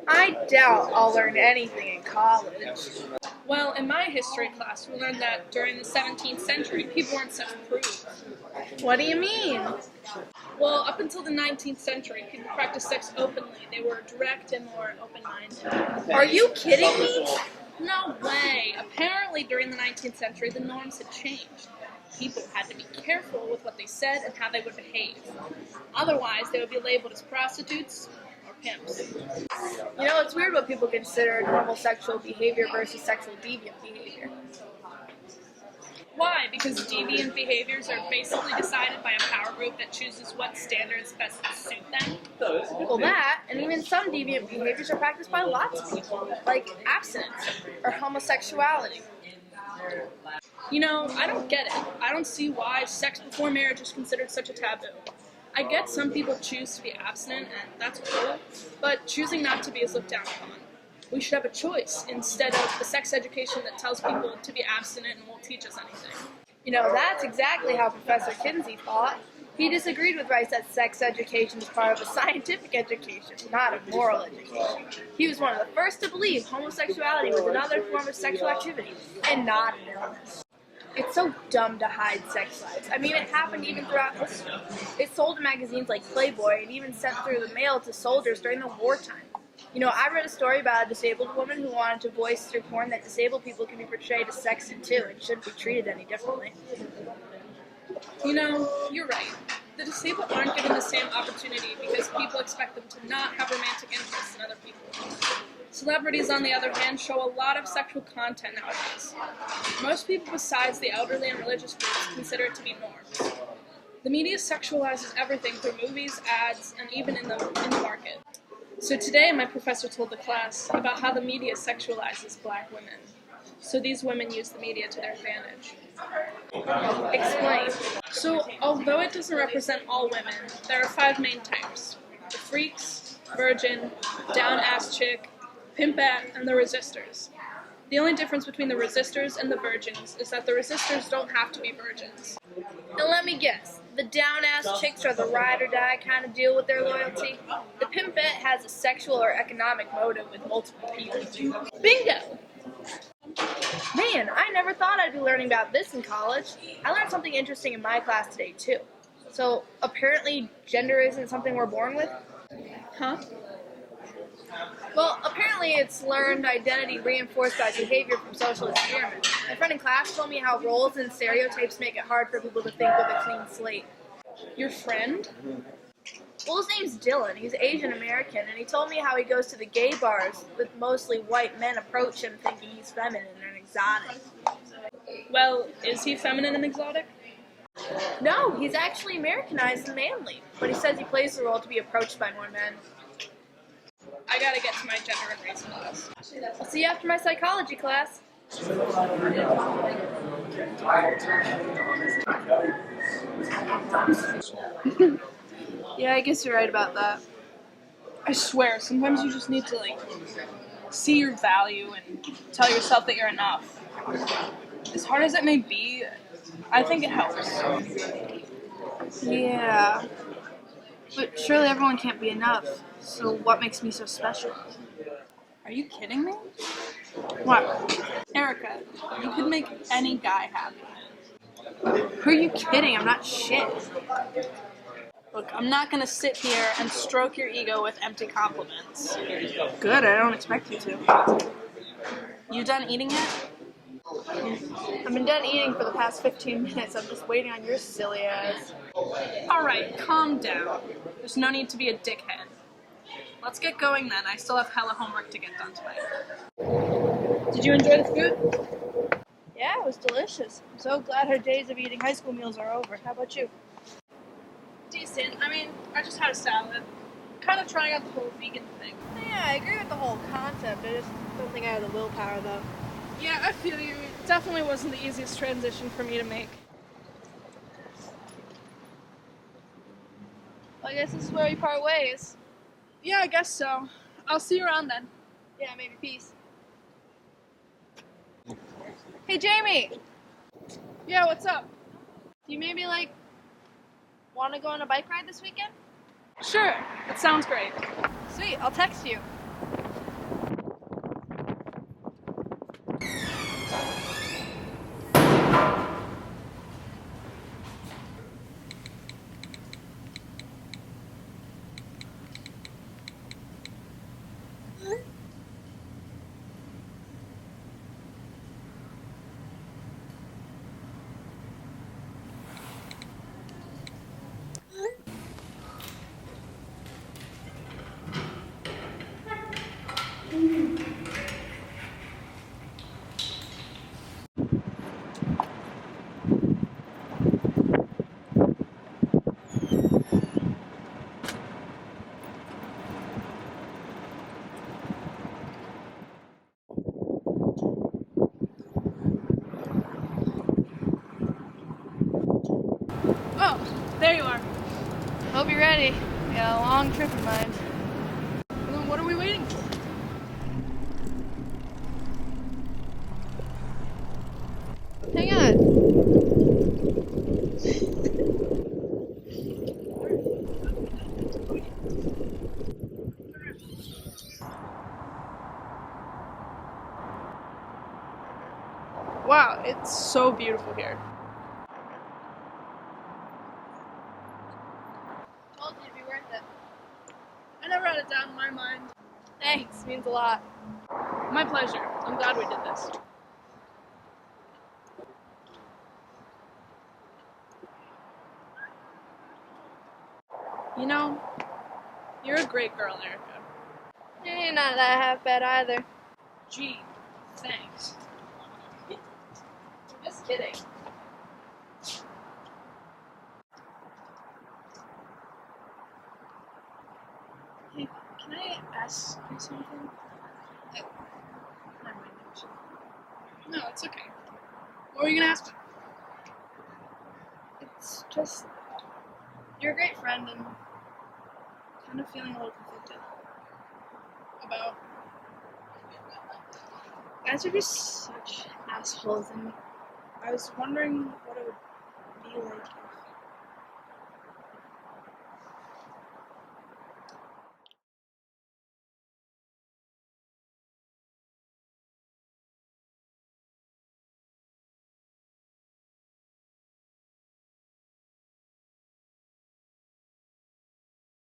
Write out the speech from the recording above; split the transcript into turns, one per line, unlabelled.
I doubt I'll learn anything in college.
Well, in my history class, we learned that during the 17th century, people weren't such prudes.
What do you mean?
Well, up until the 19th century, people practiced sex openly. They were direct and more open-minded.
Are you kidding me?
No way! Apparently, during the 19th century, the norms had changed. People had to be careful with what they said and how they would behave. Otherwise, they would be labeled as prostitutes or pimps.
You know, it's weird what people consider normal sexual behavior versus sexual deviant behavior.
Why? Because deviant behaviors are basically decided by a power group that chooses what standards best suit them.
Well, that, and even some deviant behaviors are practiced by lots of people, like abstinence or homosexuality.
You know, I don't get it. I don't see why sex before marriage is considered such a taboo. I get some people choose to be abstinent, and that's cool, but choosing not to be is looked down upon. We should have a choice instead of the sex education that tells people to be abstinent and won't teach us anything.
You know, that's exactly how Professor Kinsey thought. He disagreed with Rice that sex education is part of a scientific education, not a moral education. He was one of the first to believe homosexuality was another form of sexual activity, and not an illness. It's so dumb to hide sex lives. I mean, it happened even throughout history. It's sold in magazines like Playboy and even sent through the mail to soldiers during the wartime. You know, I read a story about a disabled woman who wanted to voice through porn that disabled people can be portrayed as sexy too and shouldn't be treated any differently.
You know, you're right. The disabled aren't given the same opportunity because people expect them to not have romantic interests in other people. Celebrities, on the other hand, show a lot of sexual content nowadays. Most people besides the elderly and religious groups consider it to be norms. The media sexualizes everything through movies, ads, and even in the market. So today my professor told the class about how the media sexualizes black women. So these women use the media to their advantage.
Explain.
So although it doesn't represent all women, there are 5 main types. The freaks, virgin, down-ass chick, pimpette, and the resistors. The only difference between the resistors and the virgins is that the resistors don't have to be virgins.
And let me guess, the down-ass chicks are the ride-or-die kind of deal with their loyalty. The pimpette has a sexual or economic motive with multiple people. Bingo! Man, I never thought I'd be learning about this in college. I learned something interesting in my class today, too. So, apparently, gender isn't something we're born with?
Huh?
Well, apparently it's learned identity reinforced by behavior from social experiments. My friend in class told me how roles and stereotypes make it hard for people to think with a clean slate.
Your friend?
Well, his name's Dylan. He's Asian American, and he told me how he goes to the gay bars with mostly white men approach him thinking he's feminine and exotic.
Well, is he feminine and exotic?
No, he's actually Americanized and manly, but he says he plays the role to be approached by more men.
I gotta get to my gender and race class.
I'll see you after my psychology class. Yeah, I guess you're right about that.
I swear, sometimes you just need to, see your value and tell yourself that you're enough. As hard as it may be, I think it helps.
Yeah, but surely everyone can't be enough, so what makes me so special?
Are you kidding me?
What?
Erica, you could make any guy happy.
Who are you kidding? I'm not shit.
Look, I'm not gonna sit here and stroke your ego with empty compliments.
Good, I don't expect you to.
You done eating yet?
I've been done eating for the past 15 minutes. I'm just waiting on your silly ass.
Alright, calm down. There's no need to be a dickhead. Let's get going then. I still have hella homework to get done tonight. Did you enjoy the food?
Yeah, it was delicious. I'm so glad her days of eating high school meals are over. How about you?
Decent. I mean, I just had a salad. Kind of trying out the whole vegan thing.
Yeah, I agree with the whole concept. I just don't think I have the willpower, though.
Yeah, I feel you. It definitely wasn't the easiest transition for me to make.
Well, I guess this is where we part ways.
Yeah, I guess so. I'll see you around then.
Yeah, maybe peace. Hey, Jamie!
Yeah, what's up?
Do you maybe, want to go on a bike ride this weekend?
Sure, that sounds great.
Sweet, I'll text you.
Oh, there you are.
Hope you're ready. We got a long trip in mind.
Well, then what are we waiting for?
Hang on.
Wow, it's so beautiful here.
Told you it'd be worth it.
I never had a doubt in my mind.
Thanks, means a lot.
My pleasure. I'm glad we did this. You know, you're a great girl, Erica.
You're not that half bad either.
Gee, thanks.
Just kidding.
Hey, can I ask you something? Never mind, actually. No, it's okay. What were you gonna ask me?
It's just, you're a great friend and kind of feeling a little conflicted.
About?
Guys are just such assholes, and I was wondering what it would be like